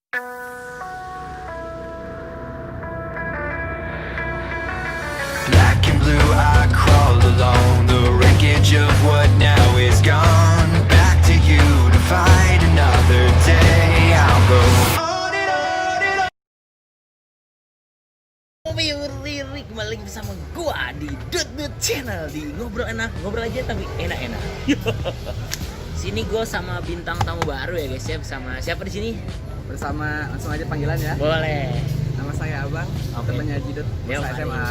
Black and blue, I crawl alone. The wreckage of what now is gone. Back to you to fight another day. I'll go on and on and on. Lirik kembali bersama gua di Dut Channel, di ngobrol enak, ngobrol aja tapi enak-enak. Sini gua sama bintang tamu baru ya guys ya, bersama siapa di sini? Bersama langsung aja panggilan ya. Boleh. Nama saya Abang, Oke. temannya Jidut, Yuk, masa mari. SMA.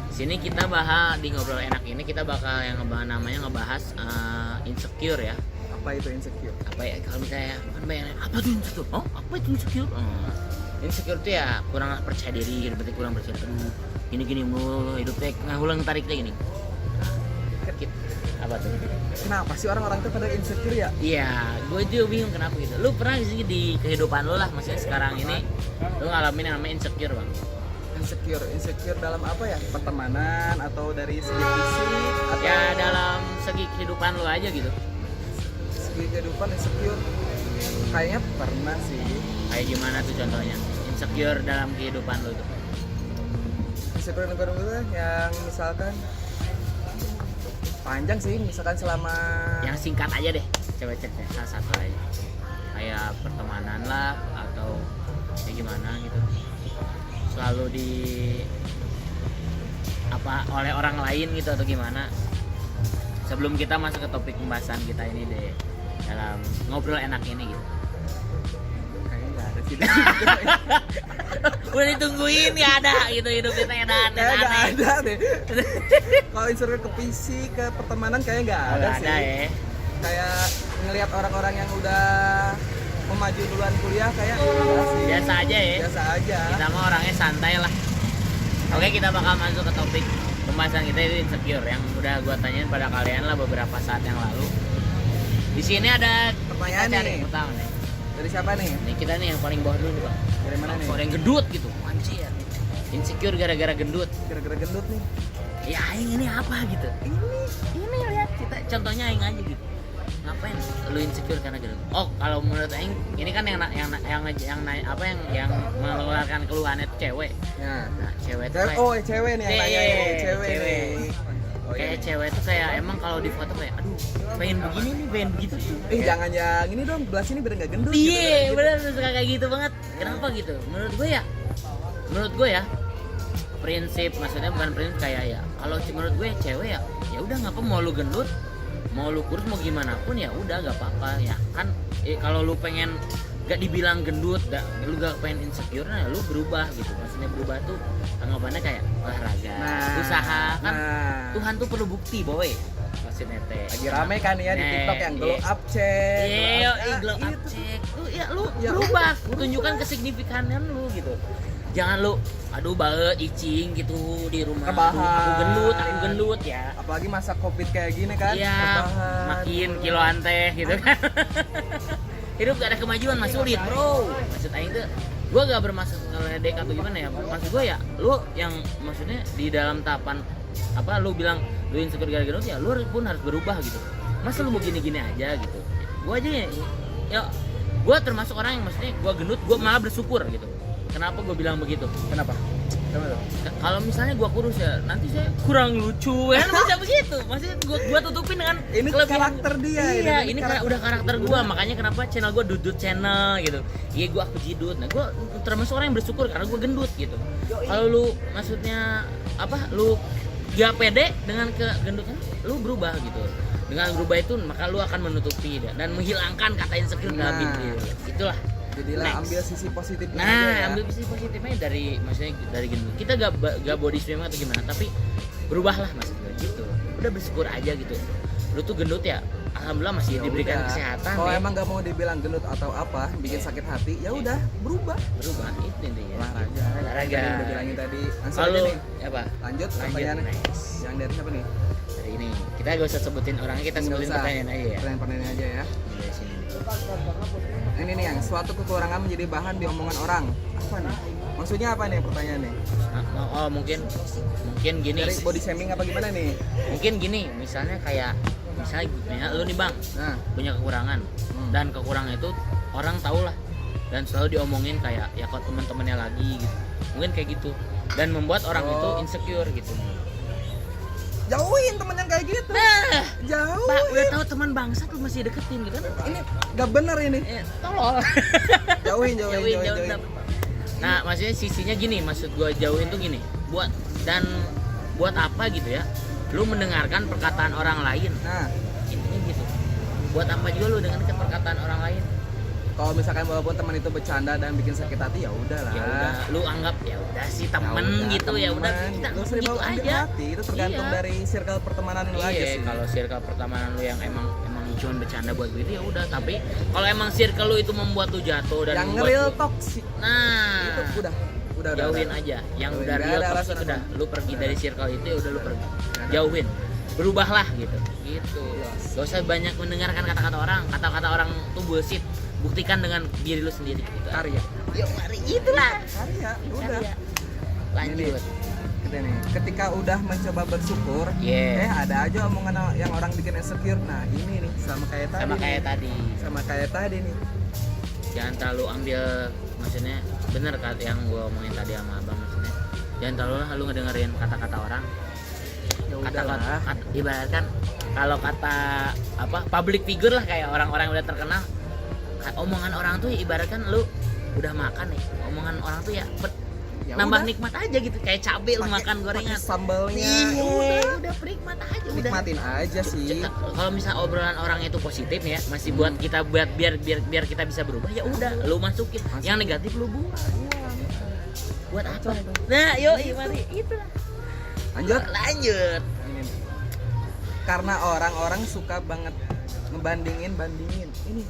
Sini kita bahas di ngobrol enak ini kita bakal yang ngebahas insecure ya. Apa itu insecure? Apa ya kalau misalnya kan bayangin apa tuh insecure? Oh, apa itu insecure? Insecure tuh ya kurang percaya diri, gitu, berarti kurang percaya diri. Gini-gini mulu hidup teh ngulang tarik teh gini. Nah, apa tuh? Kenapa sih orang-orang tuh pada insecure ya? Iya, gue juga bingung kenapa gitu. Lu pernah sih di kehidupan lu lah, maksudnya sekarang ini lu ngalamin yang namanya insecure bang? Insecure dalam apa ya? Pertemanan atau dari segi fisik atau Ya dalam segi kehidupan lu aja gitu. segi kehidupan insecure? Kayaknya pernah sih. Kayak gimana tuh contohnya? Insecure dalam kehidupan lu tuh. Insecure negara yang misalkan panjang sih, misalkan selama Yang singkat aja deh, coba cek deh salah satu aja. Kayak pertemanan lah atau kayak gimana gitu. Selalu di apa oleh orang lain gitu atau gimana. Sebelum kita masuk ke topik pembahasan kita ini deh dalam ngobrol enak ini gitu. kayaknya nggak ada sih. Udah ditungguin nggak ada gitu hidup kita enak Kayaknya nggak aneh. ada deh. Kalau insecure ke fisik, ke pertemanan kayaknya nggak ada Nggak sih. ada ya. Kayak ngelihat orang-orang yang udah memaju duluan kuliah kayak enggak sih. Biasa aja ya. Biasa aja. Kita mah orangnya santai lah. Oke, kita bakal masuk ke topik pembahasan kita itu insecure yang udah gua tanyain pada kalian lah beberapa saat yang lalu. Di sini ada Pertanyaan kita cari nih. pertama nih. Dari siapa nih? Nih kita nih yang paling bawah dulu nih, Bang. Dari mana nih? Orang gendut gitu. Anjir. Insecure gara-gara gendut. Gara-gara gendut nih. Ya aing ini apa gitu. Ini lihat kita contohnya aing aja gitu. Ngapain lu insecure karena gendut? Oh, kalau menurut aing ini kan yang mengeluarkan keluhannya tuh cewek. Ya. Nah, cewek tuh Cewek, kayak cewek nih yang nanya nih, cewek cewek. nih. Oh, kayak iya. cewek tuh kayak emang kalau di foto kayak aduh pengen begini nih pengen begitu tuh Jangan yang ini dong, belah sini biar nggak gendut. iya gitu. bener suka kayak gitu banget kenapa gitu menurut gue ya prinsip maksudnya bukan prinsip kayak ya kalau menurut gue cewek ya udah ngapa mau lu gendut mau lu kurus mau gimana pun ya udah gak apa-apa ya kan kalau lu pengen gak dibilang gendut lu gak pengen insecure nah lu berubah gitu maksudnya berubah tuh anggapannya kayak olahraga usaha kan Tuhan tuh perlu bukti boy maksudnya teh Lagi rame kan ya di Nah, TikTok yang glow up check. iya glow up itu. check lu Ya, berubah berubah. tunjukkan kesignifikannya lu gitu jangan lu aduh banget icing gitu di rumah Rebahan. aku gendut ya Apalagi masa Covid kayak gini kan. iya rebahan. makin kiloan teh gitu kan hidup gak ada kemajuan mas sulit bro maksud aing tuh gue gak bermaksud ngeledek atau gimana ya maksud gue ya lu yang maksudnya di dalam tahapan apa lu bilang lu insecure gara-gara gendut ya lu pun harus berubah gitu masa lu mau gini-gini aja gitu gue aja ya gue termasuk orang yang maksudnya gue gendut gue malah bersyukur gitu kenapa gue bilang begitu Kenapa? Kenapa tuh? kalau misalnya gue kurus ya nanti saya kurang lucu ya bisa begitu maksudnya gue tutupin dengan Ini kelebihan. karakter dia, iya ini ini karakter udah karakter gue makanya kenapa channel gue Dudut Channel gitu iya gue aku Jidut nah gue termasuk orang yang bersyukur karena gue gendut gitu kalau lu maksudnya apa lu gak pede dengan kegendutan lu berubah gitu dengan berubah itu maka lu akan menutupi dan menghilangkan kata insecure dalam diri lu. Itulah Jadilah Next. ambil sisi positifnya nah aja ya. ambil sisi positifnya dari maksudnya dari gendut kita gak body shaming atau gimana tapi berubahlah maksudnya gitu udah bersyukur aja gitu lu tuh gendut ya alhamdulillah masih Ya diberikan udah. kesehatan Kalau ya. emang nggak mau dibilang gendut atau apa, bikin sakit hati, ya udah berubah. berubah itu intinya Olahraga. olahraga Tadi udah bilangin tadi. Langsung kalau aja nih. apa Lanjut lanjut pertanyaannya. next Yang dari siapa nih? dari ini kita gak usah sebutin orangnya kita Nggak sebutin usah. pertanyaan aja ya Pertanyaan aja ya. dari sini Ini nih yang suatu kekurangan menjadi bahan di omongan orang. Apa nih? Maksudnya apa nih pertanyaannya? oh mungkin gini Dari body shaming apa gimana nih? mungkin gini misalnya misalnya lu nih bang Nah, punya kekurangan dan kekurangan itu orang tahu lah dan selalu diomongin kayak ya kok teman-temannya lagi gitu, mungkin kayak gitu, dan membuat orang itu insecure gitu. Jauhin temen yang kayak gitu. Nah, Jauhin. Pak, udah tahu teman bangsat lu masih deketin gitu kan? Ini gak bener ini. Tolol. Jauhin. Nah, maksudnya sisinya gini, maksud gue jauhin tuh gini, buat apa gitu ya? Lu mendengarkan perkataan orang lain. Nah, Intinya gitu. Buat apa juga lu dengarkan perkataan orang lain? kalau misalkan walaupun teman itu bercanda dan bikin sakit hati ya udahlah. Ya udah, lu anggap ya udah sih temen gitu ya udah kita lu sering gitu ambil aja. hati, itu tergantung Iya. dari circle pertemanan lu aja Iya, sih. kalau circle pertemanan lu yang emang cuma bercanda buat gitu ya udah, tapi kalau emang circle lu itu membuat lu jatuh dan yang membuat real lu- toxic nah itu udah jauhin aja. Yang Jauhin. udah Nggak real ada toxic alasan udah apa. lu pergi dari circle itu ya udah lu pergi. ada. Jauhin. Berubahlah gitu. Gitu. Yes. Gak usah banyak mendengarkan kata-kata orang. Kata-kata orang tuh bullshit. Buktikan dengan diri lu sendiri gitu. Karya. Yuk mari itulah. Karya, udah. Karya. Lanjut. Kita nih, ketika udah mencoba bersyukur, Yeah. ada aja omongan yang orang bikin insecure. Nah, ini nih sama kayak tadi. Sama kayak nih. tadi. Sama kayak tadi nih. Jangan terlalu ambil, maksudnya bener kan yang gue omongin tadi sama abang, maksudnya jangan terlalu lu ngedengerin kata-kata orang. Ya Kata-kata udahlah. ibaratkan kalau kata apa public figure lah, kayak orang-orang yang udah terkenal, omongan orang tuh ibaratkan lu udah makan nih, omongan orang tuh ya Ya nambah udah. nikmat aja gitu, kayak cabai lu makan gorengan, Pakai sambalnya. iya udah penikmat aja udah. Nikmatin aja sih. Kalau misal obrolan orang itu positif ya, masih buat kita biar kita bisa berubah, ya udah lu masukin. Yang negatif lu buang. Buat apa? Nah, yuk mari itu. Lanjut. Ini. Karena orang-orang suka banget ngebandingin. Ini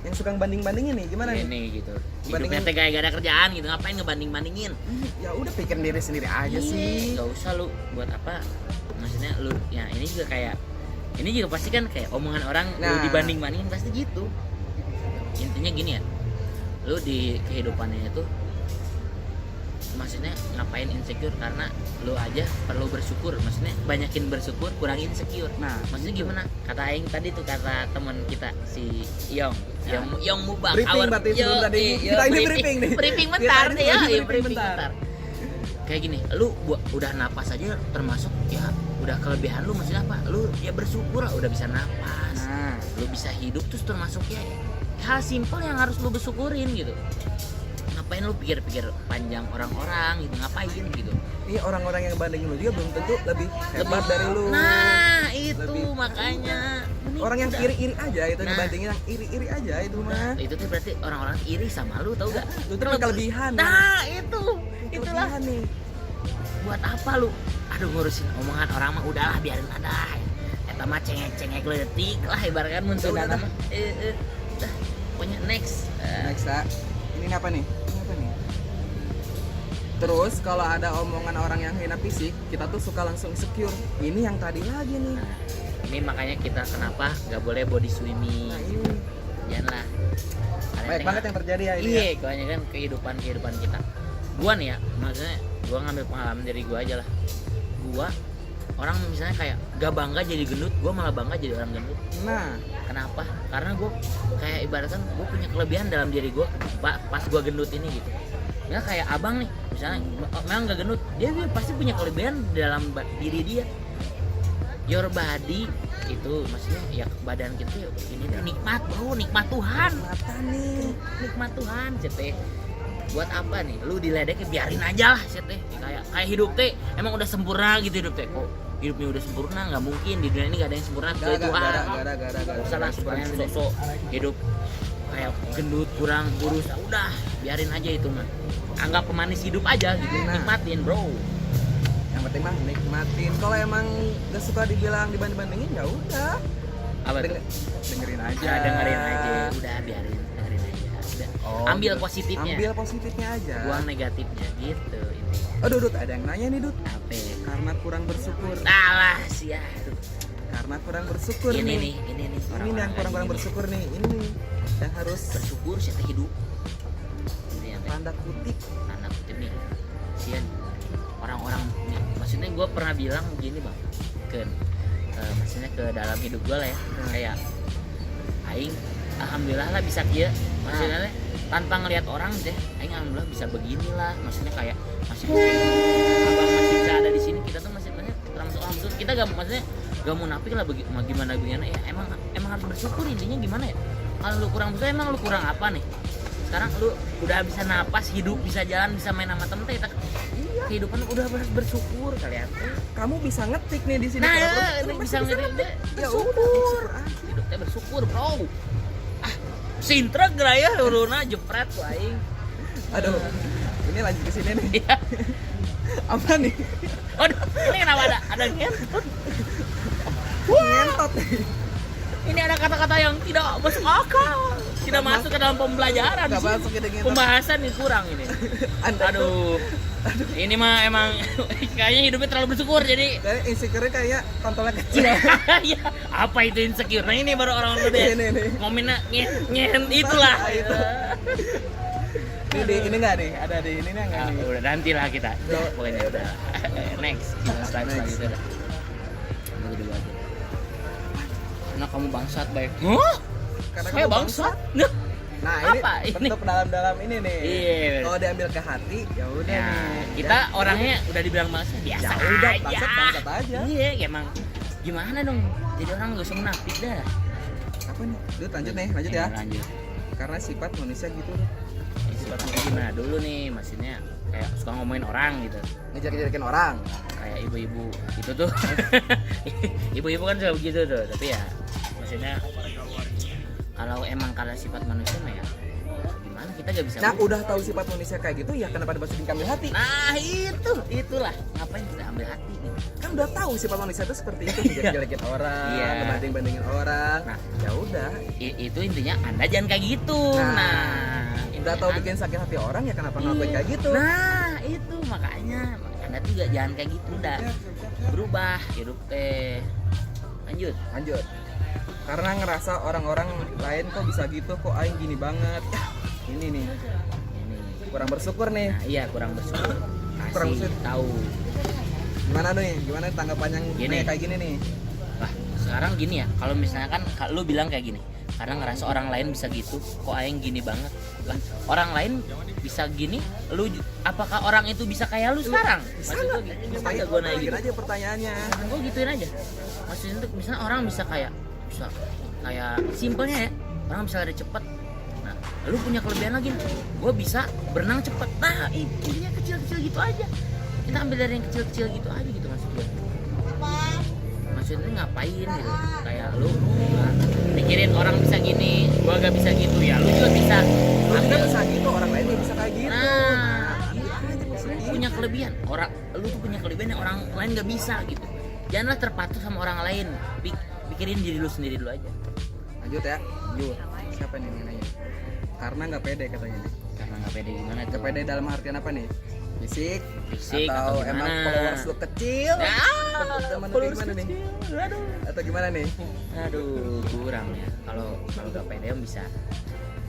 yang suka banding-bandingin nih, gimana nih? Ini gitu. Bandingin. Hidupnya teh kayak gak ada kerjaan gitu, ngapain ngebanding-bandingin? Ya udah pikirin diri sendiri aja sih. Gak usah lu buat apa? Maksudnya lu ya ini juga kayak ini juga pasti kan kayak omongan orang lu Nah. dibanding-bandingin pasti gitu. Intinya gini ya. Lu di kehidupannya itu maksudnya ngapain insecure, karena lu aja perlu bersyukur, maksudnya banyakin bersyukur, kurangin insecure. Nah, Maksudnya gimana? Kata aing tadi tuh, kata teman kita si Yong, Ya. Yong Mubak. Briefing berarti sebelum tadi. Kita ini briefing nih. Briefing Kita bentar ini deh ya, briefing briefing bentar. bentar. Kayak gini, lu udah napas aja termasuk ya udah kelebihan lu, maksudnya apa? Lu ya bersyukur lah udah bisa napas. Nah, Lu bisa hidup terus termasuk ya hal simpel yang harus lu bersyukurin gitu. Ngapain lu pikir-pikir panjang orang-orang gitu, ngapain gitu. ini orang-orang yang bandingin lu juga belum tentu lebih hebat dari lu. Nah, itu Lebih- makanya. Ini Orang yang udah. iri-iri aja itu Nah. ngebandingin yang iri-iri aja itu mah. Itu tuh berarti orang-orang iri sama lu, tau gak? Lu tuh kelebihan. Nah, itulah. Kelebihan nih. Buat apa lu? Aduh, ngurusin omongan orang mah udahlah, biarin ada. Eta mah cengek-cengek letik lah ibaratkan mun Ya udah sunatan dah. mah. Dah, pokoknya next. Next, ah. Ini apa nih? Ini apa nih? Terus kalau ada omongan orang yang hina fisik, kita tuh suka langsung insecure. Ini yang tadi lagi nih. Nah, ini makanya kita kenapa nggak boleh body swimming. Nah, ini Janganlah. Kalian baik tengok. banget yang terjadi ya ini. Iya, Ya. kebanyakan kehidupan kita. Gua nih ya, maksudnya gua ngambil pengalaman dari gua aja lah. Gua orang misalnya kayak gak bangga jadi gendut, gua malah bangga jadi orang gendut. Nah, Kenapa? Karena gua kayak ibaratkan gua punya kelebihan dalam diri gua pas gua gendut ini gitu. Ya kayak abang nih, misalnya memang gak gendut, dia pasti punya kelebihan dalam diri dia. Your body itu maksudnya ya badan kita ya, ini tuh nikmat bro, nikmat Tuhan. mata nih. Nikmat Tuhan cete. Buat apa nih lu diledek, biarin aja lah cete. Kayak hidup teh emang udah sempurna gitu hidup teh. Kok hidupnya udah sempurna? Nggak mungkin, di dunia ini gak ada yang sempurna kecuali Tuhan. Gak usah lah kalian sosok hidup kayak gendut, kurang kurus, ya udah biarin aja itu mah. Anggap pemanis hidup aja gitu. Nah. Nikmatin bro. Yang penting mah nikmatin. Kalau emang gak suka dibilang dibanding-bandingin ya udah. Apa tuh? Dengerin aja. Ya, dengerin aja, udah biarin, dengerin aja. Udah. Oh, Ambil gitu. positifnya, Ambil positifnya aja. buang negatifnya gitu intinya. Aduh, Dut, ada yang nanya nih, Dut. Apa? Karena kurang bersyukur. Alah sih ya. Karena kurang bersyukur Ini nih. nih. Ini orang-orang yang kurang-kurang kayak gini bersyukur nih. Ini nih. Yang harus bersyukur sih hidup. Ini yang tanda kutip. tanda kutip nih. Sian orang-orang nih. Maksudnya gue pernah bilang begini bang, maksudnya ke dalam hidup gue lah ya. Kayak aing alhamdulillah lah bisa kia. Maksudnya tanpa ngelihat orang deh aing alhamdulillah bisa beginilah, maksudnya kayak masih abang masih bisa ada di sini, kita tuh masih termasuk alhamdulillah, kita gak maksudnya gak munafik lah gimana ya, emang harus bersyukur, intinya gimana ya, kalau lu kurang bersyukur emang lu kurang apa nih, sekarang lu udah bisa napas, hidup, bisa jalan, bisa main sama temen kita kehidupan udah harus bersyukur kalian. Kamu bisa ngetik nih di sini. Nah, kalau bisa ngetik ya bersyukur. udah, Hidupnya bersyukur, bro. Sintrek geraya uruna jepret ku aing. Aduh, ini lanjut ke sini nih. Iya. Apa nih? Aduh, ini kenapa ada ngentot? Ngentot nih. Ini ada kata-kata yang tidak masuk akal. Tidak masuk ke dalam pembelajaran Gak sih. masuk ke ngentot. Pembahasan ini kurang ini. Aduh. Ini mah emang kayaknya hidupnya terlalu bersyukur jadi Kayak insecure kayak kontolnya kecil. ya, apa itu insecure? Nah ini baru orang udah Ini. ngomennya nyen itulah. Itu. Ini enggak nih? Ada di ini enggak Ah, nih? udah nantilah kita. Pokoknya udah. Next. Slide Next. selanjutnya dah. Kamu dulu aja. Karena kamu bangsat baik. Hah? Karena Saya kamu bangsat. Nah, Nah, Apa ini? bentuk dalam-dalam ini nih. Iya. Kalau diambil ke hati, ya udah ya, nih. kita orangnya udah dibilang bangsat biasa Ya udah, aja. bangsat aja. Iya, emang gimana dong? Jadi orang gak usah munafik dah. Apa nih? Dut, lanjut ya. Lanjut. Karena sifat manusia gitu. Sifat manusia gimana dulu nih, maksudnya kayak suka ngomongin orang gitu. Ngejar-ngejarin orang. Kayak ibu-ibu itu tuh. Ibu-ibu kan suka begitu tuh, tapi ya maksudnya kalau emang karena sifat manusia mah ya gimana kita gak bisa. Nah, udah tahu sifat manusia kayak gitu, ya kenapa dimasukin ke ambil hati? Nah itulah ngapain kita ambil hati gitu. Kan udah tahu sifat manusia itu seperti itu, jelek-jelekin orang, Iya. ngebanding-bandingin orang. Nah. Ya udah. Itu intinya Anda jangan kayak gitu. Udah tahu intinya bikin sakit hati orang, ya kenapa ngelakuin kayak gitu? Nah itu makanya Anda tuh gak jangan kayak gitu, udah berubah hidup teh. Lanjut. Karena ngerasa orang-orang lain kok bisa gitu, kok aing gini banget. Ya, ini nih. Ini. Kurang bersyukur nih. Nah, iya kurang bersyukur. Kurang Kasih bersyukur. tahu. Gimana nih? Gimana tanggapan yang Gini. kayak gini nih? Lah, sekarang gini ya, kalau misalnya kan lu bilang kayak gini, karena ngerasa orang lain bisa gitu, kok aing gini banget. Lah, orang lain bisa gini, apakah orang itu bisa kayak lu sekarang? Maksud gua gitu. Bisa nggak gua nanya gitu? aja pertanyaannya. Gue gituin aja. Maksudnya tuh misalnya orang bisa kayak simpelnya ya, orang bisa ada cepet. Nah, lu punya kelebihan lagi, gue bisa berenang cepet. Nah, intinya kecil-kecil gitu aja. Kita ambil dari yang kecil-kecil gitu aja gitu maksud gue. Maksudnya ngapain gitu? Kayak lu mikirin orang bisa gini, gue gak bisa gitu ya. Lu juga bisa. Lu juga Ambil. bisa gitu, orang lain juga bisa kayak gitu. Nah, gitu aja lu maksudnya. punya kelebihan. Lu tuh punya kelebihan yang orang lain gak bisa gitu. Janganlah terpacu sama orang lain. Pikirin diri lu sendiri dulu aja. Lanjut ya. Lanjut. Siapa nih yang nanya? Karena nggak pede katanya nih. Karena nggak pede gimana tuh? Nggak pede dalam artian apa nih? Fisik Atau emang gimana? followers lu kecil? Temen lu followers gimana nih? kecil. Aduh. Atau gimana nih? Aduh, kurang ya. Kalau nggak pede em bisa.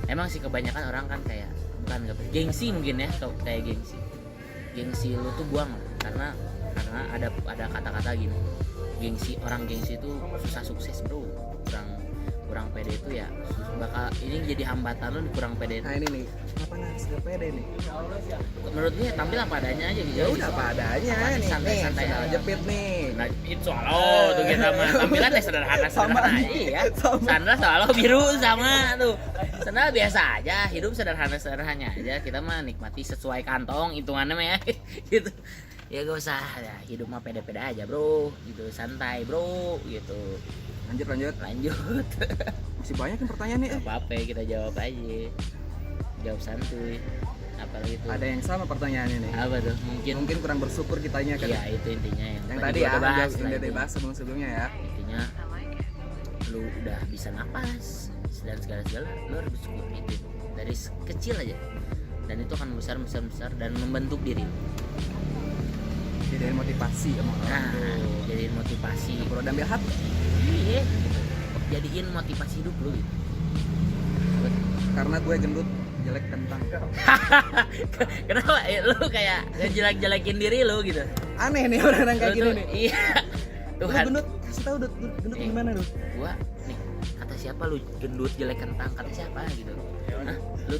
Emang sih kebanyakan orang kan kayak bukan nggak pede. Gengsi mungkin ya, kayak gengsi. Gengsi lu tuh buang karena ada kata-kata gini. Orang gengsi itu susah sukses, bro. Kurang pede itu ya bakal ini jadi hambatan lu kurang pede. Nah ini nih, kenapa harus gak pede nih? Menurut gue tampil apa adanya aja gitu. Ya udah apa adanya nih, santai-santai sandal aja. jepit nih. Nah, itu tuh kita mah tampilannya sederhana Sama nih. iya. Sama. Sandal soalnya biru sama tuh. Sandal biasa aja, hidup sederhana aja. Kita mah nikmati sesuai kantong hitungannya mah ya. Gitu. Ya gak usah ya, hidup mah pede-pede aja, bro. Gitu, santai, bro, gitu. Lanjut. Masih banyak yang pertanyaan nih. Gak apa-apa, kita jawab aja. Jawab santuy. Apalagi itu. Ada yang sama pertanyaannya nih. Apa tuh? Mungkin kurang bersyukur kitanya kan. Iya, itu intinya Yang tadi ya, gua udah bahas yang lah udah itu. dibahas sebelumnya ya. Intinya lu udah bisa napas dan segala lu harus bersyukur itu dari kecil aja, dan itu akan besar dan membentuk diri lu. Jadi motivasi sama orang Nah, tuh. jadiin motivasi. Perlu ambil hati. Iya, jadiin motivasi hidup lu gitu. Karena gue gendut, jelek kentang. Kenapa lu kayak jelek-jelekin diri lu gitu? Aneh nih orang-orang kayak Lu gini tuh- nih. Iya. Lu Tuhan. gendut, kasih tahu gendut Eh. gimana lu? Gua nih, kata siapa lu gendut jelek kentang, kata siapa gitu. Hah? Lu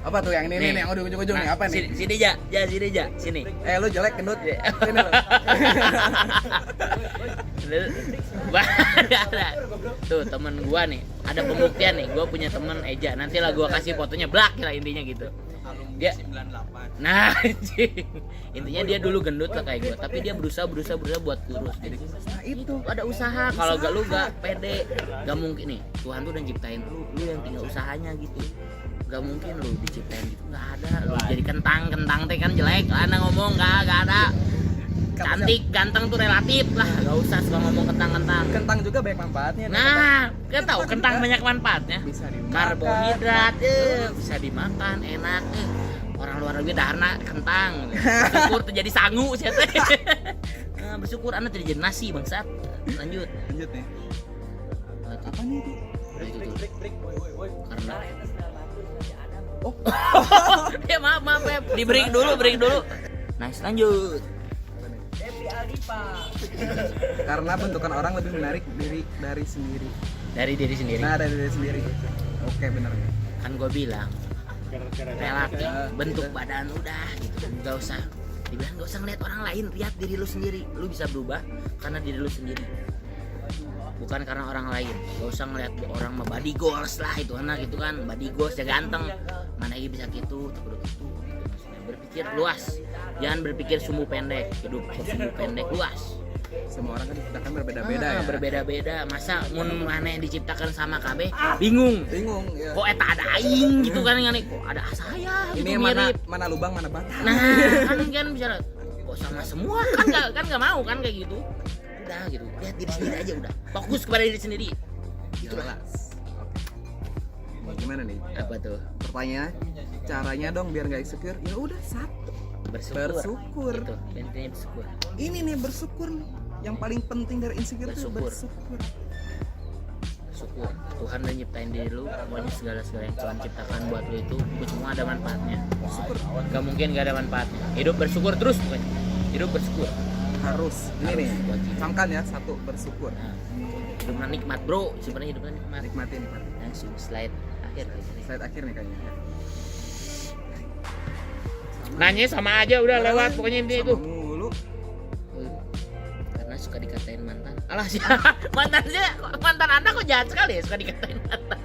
Apa tuh yang ini nih yang udah ujung-ujung nih apa nih? Sini sini Ja, sini. Lu jelek gendut. Sini lu. Ada. Tuh temen gua nih, ada pembuktian nih. Gua punya temen Eja. Nanti lah gua kasih fotonya blak lah intinya gitu. Dia 98. Nah, anjing. Intinya dia dulu gendut lah kayak gua, tapi dia berusaha buat kurus. Jadi Nah, itu ada usaha. Kalau gak lu gak pede, gak mungkin nih. Tuhan tuh udah ciptain lu yang tinggal usahanya gitu. Gak mungkin lu diciptain gitu, gak ada. Lu jadi kentang teh kan jelek. Anda ngomong gak ada. Cantik, ganteng tuh relatif lah. Gak usah suka ngomong kentang. kentang juga banyak manfaatnya. Nah, kan tahu kentang banyak manfaatnya. Bisa dimakan. Karbohidrat, bisa dimakan, enak. Orang luar negeri dahana kentang. Bersyukur terjadi sangu sih teh. Nah, bersyukur Anda tidak jadi nasi bangsat. Lanjut. Lanjut nih. Apa nih itu? Nah, itu tuh. Karena Oh, ya maaf ya. Di break dulu. Nice, lanjut. karena bentukan orang lebih menarik dari sendiri. Dari diri sendiri. Nah, dari diri sendiri. Oke, benar. Kan gue bilang relatif bentuk badan udah gitu, nggak usah dibilang, nggak usah ngeliat orang lain, lihat diri lu sendiri. Lu bisa berubah karena diri lu sendiri, bukan karena orang lain. Nggak usah ngeliat orang mah body goals lah, itu anak gitu kan, body goals ya ganteng, mana lagi bisa gitu, terus gitu. Maksudnya berpikir luas, jangan berpikir sumbu pendek. Hidup sumbu pendek, luas. Semua orang kan diciptakan berbeda-beda ya. Berbeda-beda. Masa mun maneh diciptakan sama KB bingung Ya. kok eta ada aing gitu kan, kok ada saya gitu, Ini mirip. mana lubang mana bata. Nah, kan bisa kok sama semua kan nggak mau kan kayak gitu. Udah gitu, lihat diri sendiri aja udah. Fokus kepada diri sendiri. Gitu lah. Jelas. Oke. Gimana nih? Apa tuh? Pertanyaan caranya dong biar nggak insecure. Ya udah satu. Bersyukur. Itu intinya bersyukur. Ini nih bersyukur nih. Yang paling penting dari insecure itu Bersyukur. bersyukur. Bersyukur. Tuhan udah nyiptain diri lu, pokoknya segala yang Tuhan ciptakan buat lu itu semua ada manfaatnya. Syukur Gak mungkin gak ada manfaatnya. Hidup bersyukur terus pokoknya. Hidup bersyukur. harus. Ini Harus, nih. wajib. Camkan ya, satu bersyukur. Nah, hidupnya nikmat bro, sebenarnya hidupnya nikmat. Nikmatin. Langsung slide akhir kayaknya nih. Slide akhir nih kayaknya. Nanya sama aja udah lewat, pokoknya intinya itu. Sama mulu. Karena suka dikatain mantan. Alah sih, mantan Anda kok jahat sekali ya, suka dikatain mantan.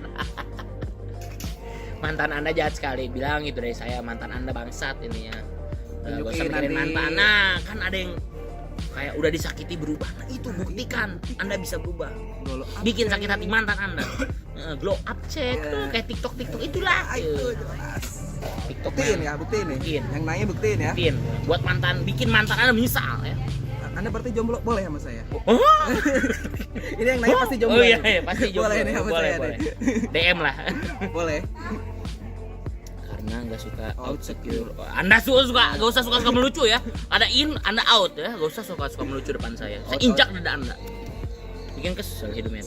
Mantan Anda jahat sekali, bilang gitu dari saya, mantan Anda bangsat ini ya. Gak usah Tunjukin mikirin nanti. mantan. Nah, kan ada yang kayak udah disakiti berubah. Nah, itu buktikan Anda bisa berubah. Glow up Bikin check. sakit hati mantan Anda. Glow up check, Yeah. kayak TikTok itulah. Itu jelas. TikTok Buktiin ya, buktiin nih. Buktiin. Yang nanya buktiin ya. Bikin buat mantan, bikin mantan Anda menyesal ya. Anda berarti jomblo boleh sama saya? Oh, Ini yang nanya pasti jomblo. oh iya, nih. iya pasti jomblo. Boleh nih sama saya boleh. nih. DM lah. Boleh. Karena nggak suka Outsecure. outsecure. Anda suka nggak usah suka melucu ya. Ada in, Anda out ya. Nggak usah suka melucu depan saya. Saya Out, injak dada Anda. Bikin kesel hidupnya.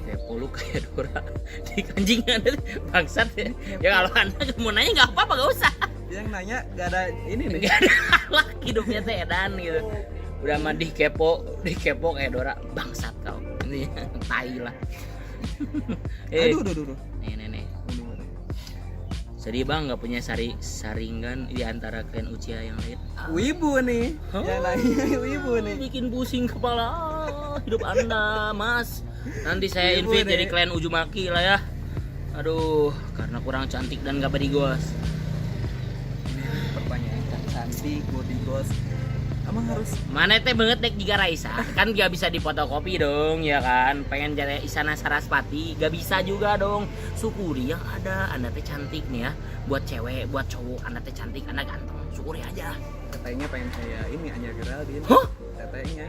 Kayak polu kayak Dora di kanjingan bangsat ya. Ya kalau Anda mau nanya nggak apa-apa, nggak usah. Yang nanya gak ada ini nih. Nggak ada lah hidupnya teh edan gitu. Udah mah dikepo kayak Dora, bangsat kau. Ini tai lah. Aduh. Nih. Sedih bang nggak punya saringan di antara klan Uchiha yang lain. Wibu nih. Yang nanya wibu nih. Bikin pusing kepala hidup Anda, Mas. Nanti saya Wibu invite nih. jadi klan Uzumaki lah ya. Aduh, karena kurang cantik dan gak berdigos. Pertanyaan cantik, body goals. Emang harus Mana teh banget dek juga Raisa. Kan gak bisa dipotokopi dong, ya kan. Pengen jadi Isyana Sarasvati, gak bisa juga dong. Syukuri yang ada. Anda teh cantik nih ya. Buat cewek, buat cowok, Anda teh cantik, Anda ganteng. Syukuri aja. katanya pengen saya ini Anya Geraldine. Hah? Katanya.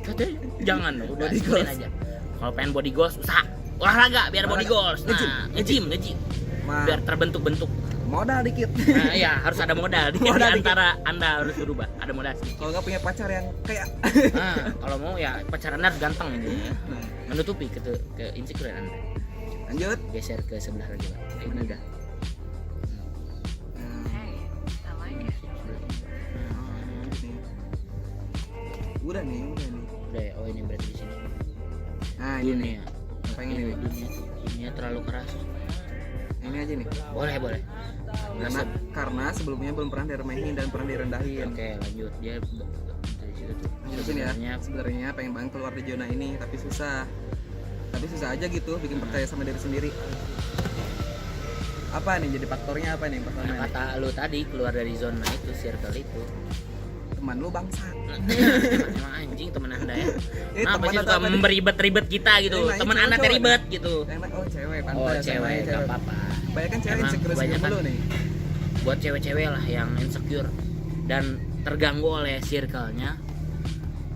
Katanya jangan dong, udah Body sebutin goals. aja. Kalau pengen body goals, usaha olahraga biar body goals. Nge-gym. Nah, nge-gym. Mah, Biar terbentuk-bentuk. modal dikit. Nah, ya harus ada modal di Modal antara Anda harus berubah. Ada modal sedikit. Kalau nggak punya pacar yang kayak Nah, kalau mau ya pacaran harus ganteng gitu ya. Menutupi ke insecure Anda. lanjut. Geser ke sebelah lagi, Pak. Ini udah. Udah nih. Udah ya. Oh, ini berarti di sini. Nah, ini nih. Dunia. Pengen ini. Dunia terlalu keras. Ini aja nih. Boleh. Karena sebelumnya belum pernah diremehin dan pernah direndahin. Oke, lanjut. Dia dari situ tuh. Lanjutin ya. Sebenarnya pengen banget keluar di zona ini, tapi susah aja gitu bikin percaya sama diri sendiri. Apa nih jadi faktornya apa nih yang pertama nih? Kata lu tadi keluar dari zona itu, circle itu. Teman lu bangsa. Emang anjing teman Anda ya. Ini Kenapa teman sih atau suka apa nih? memberibet-ribet kita gitu? Ini nanya Teman cowok Anda cowok ribet gitu. Oh cewek, pantas. Oh cewek, gak apa-apa. Kebanyakan cewek Emang insecure kebanyakan dulu nih. buat cewek-cewek lah yang insecure dan terganggu oleh circle-nya,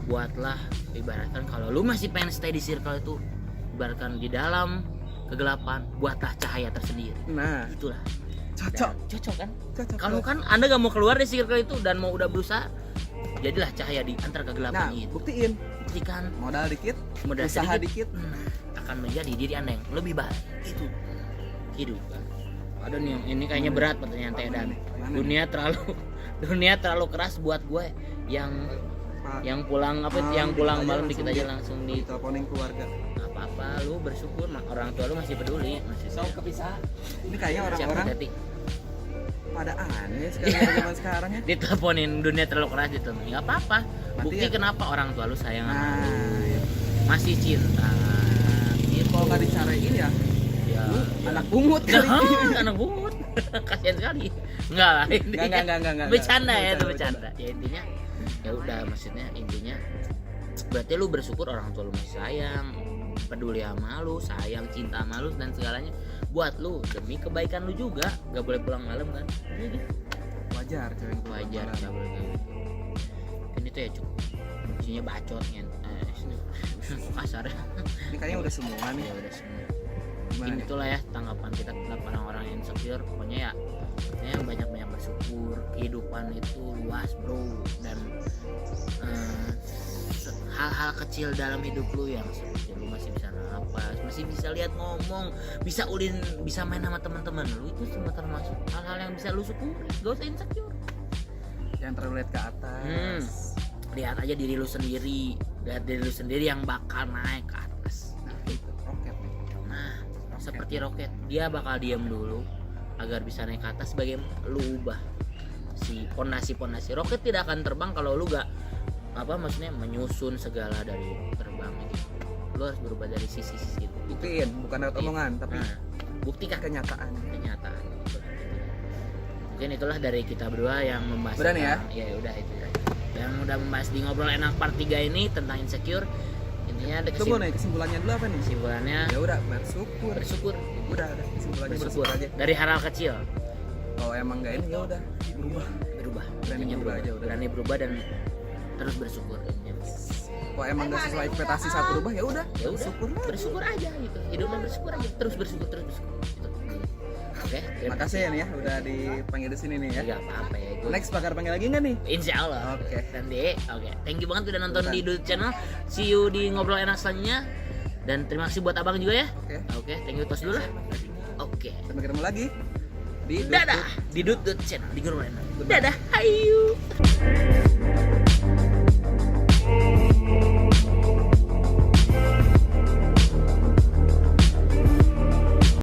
buatlah ibaratkan kalau lu masih pengen stay di circle itu, ibaratkan di dalam kegelapan, buatlah cahaya tersendiri. Nah, Itulah. cocok. Cocok kan? Cocok. Kalau kan Anda gak mau keluar dari circle itu dan mau udah berusaha, jadilah cahaya di antara kegelapan Nah, itu. buktiin. Buktikan Modal dikit, modal usaha sedikit, dikit. akan menjadi diri Anda yang lebih baik. Itu hidup kan. Ada nih yang ini kayaknya berat pertanyaan Teh Dan. Dunia terlalu keras buat gue yang pulang pulang malam dikit aja langsung di teleponin keluarga. nggak apa-apa, lu bersyukur orang tua lu masih peduli, masih kepisah. Ini kayaknya orang-orang pada aneh sekarang zaman sekarang ya. diteleponin dunia terlalu keras gitu, nggak apa-apa. Berarti Bukti ya- kenapa orang tua lu sayang sama Nah, lu, iya. masih cinta gitu. Kalau nggak dicarain ya, Ya, anak bungut kali. anak bungut. Kasihan sekali. Enggak lah, intinya Enggak. bercanda ya, itu Bercanda. bercanda. Ya intinya ya udah, maksudnya intinya berarti lu bersyukur orang tua lu masih sayang, peduli sama lu, sayang, cinta sama lu dan segalanya buat lu demi kebaikan lu juga. Gak boleh pulang malam kan? Iya gitu. Wajar cewek yang Wajar, malam. gak boleh kayak gitu. Mungkin itu ya cukup. Isinya bacot kasar ya. Ini kayaknya udah semua nih. Ya udah semua. Gimana Mungkin nih? itulah ya tanggapan kita tentang orang-orang yang insecure. Pokoknya ya banyak-banyak bersyukur. Kehidupan itu luas bro, dan hal-hal kecil dalam hidup lu yang seperti lu masih bisa napas, masih bisa lihat, ngomong, bisa ulin, bisa main sama teman-teman lu, itu semua termasuk hal-hal yang bisa lu syukuri. Gak usah insecure. Yang terlalu lihat ke atas. Lihat aja diri lu sendiri, lihat diri lu sendiri yang bakal naik ke atas. Nah, itu roket nih. Nah, seperti roket, dia bakal diam dulu agar bisa naik ke atas. Bagaimana lu ubah si pondasi roket tidak akan terbang kalau lu gak maksudnya menyusun segala dari terbang gitu. Lu harus berubah dari sisi-sisi itu. Buktiin, bukan lewat omongan, tapi buktikan kenyataan. Mungkin itulah dari kita berdua yang membahas Udah nih ya? Ya udah itu ya. Yang udah membahas di Ngobrol Enak part 3 ini tentang insecure. Intinya ada Tunggu nih, kesimpulannya dulu apa nih? kesimpulannya Ya udah, bersyukur. Udah, kesimpulannya bersyukur aja. dari hal kecil. Kalau emang nggak ini ya udah berubah. Berani Intinya berubah aja udah. Berani berubah dan terus bersyukur. Kalau emang nggak sesuai ekspektasi saat berubah ya udah, Ya udah, syukur lah. bersyukur aja gitu. Hidupnya bersyukur aja, terus bersyukur gitu. Oke, terima Makasih ya nih ya udah dipanggil di sini nih ya. Gak apa-apa ya. Next bakal panggil lagi nggak nih? Insya Allah. Oke. Nanti, oke. Thank you banget udah nonton Bukan. di Dut Channel. See you di Ngobrol Enak selanjutnya. Dan terima kasih buat abang juga ya. Oke. Oke, thank you, tos dulu lah. Oke. Sampai ketemu lagi di Dadah di Dut Channel di Ngobrol Enak. Dadah, hayu.